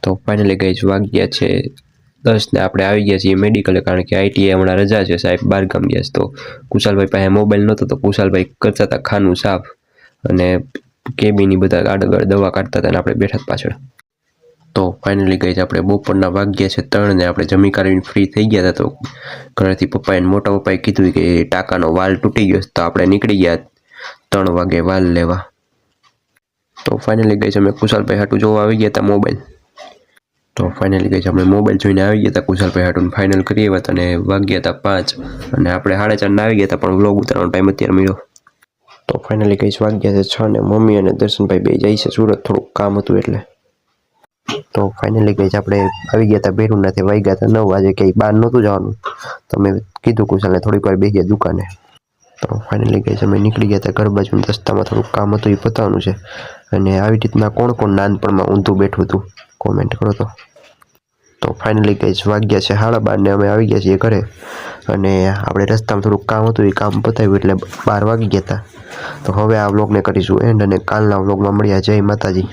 તો finally guys વાગ્યા છે 10 ને આપણે આવી ગયા છીએ મેડિકલે, કારણ કે આઈટીઆઈ હમણાં રજા છે, સાહેબ બહાર ગામ ગયા છે. તો કુશાલભાઈ પાસે મોબાઈલ નહોતો તો કુશાલભાઈ કરતા હતા ખાનું સાફ અને કેબિનની બધા આગળ દવા કાઢતા હતા અને આપણે બેઠા પાછળ. તો ફાઇનલી ગાઈઝ આપણે બપોરના વાગ્યા છે 3 ને આપણે જમી કાઢીને ફ્રી થઈ ગયા હતા. તો ઘરેથી પપ્પાએ મોટા પપ્પાએ કીધું કે ટાંકાનો વાલ તૂટી ગયો, તો આપણે નીકળી ગયા 3 વાગે વાલ લેવા. તો ફાઇનલી ગાઈઝ અમે કુશાલભાઈ હાટું જોવા આવી ગયા હતા મોબાઈલ. તો ફાઇનલી ગાઈઝ આપણે મોબાઈલ જોઈને આવી ગયા હતા કુશાલભાઈ હાટું ફાઇનલ કરી આવ્યા હતા અને વાગ્યા હતા 5 અને આપણે 4:30 આવી ગયા હતા, પણ વ્લોગ ઉતારવાનો ટાઈમ અત્યારે મળ્યો. તો ફાઇનલી ગાઈઝ વાગ્યા છે 6 ને મમ્મી અને દર્શનભાઈ બે જાય છે સુરત, થોડુંક કામ હતું એટલે. તો ફાઇનલી ગાઈઝ આપણે આવી ગયા હતા બેરુનાથી, વાગ્યા હતા 9 વાગે, ક્યાંય બહાર નહોતું જવાનું. તો મેં કીધું કુશાલને થોડીક વાર બેસી ગયા દુકાને. તો ફાઇનલી ગાઈઝ અમે નીકળી ગયા હતા ઘર બાજુ, રસ્તામાં થોડુંક કામ હતું એ પતાવવાનું છે. અને આવી રીતના કોણ કોણ નાનપણમાં ઊંધું બેઠું હતું કોમેન્ટ કરો તો. તો ફાઇનલી ગાઈઝ વાગ્યા છે 12:30 ને અમે આવી ગયા છીએ ઘરે. અને આપણે રસ્તામાં થોડુંક કામ હતું એ કામ પતાવ્યું એટલે 12 વાગી ગયા હતા. તો હવે આ વ્લોગને કરીશું એન્ડ અને કાલના વ્લોગમાં મળ્યા. જય માતાજી.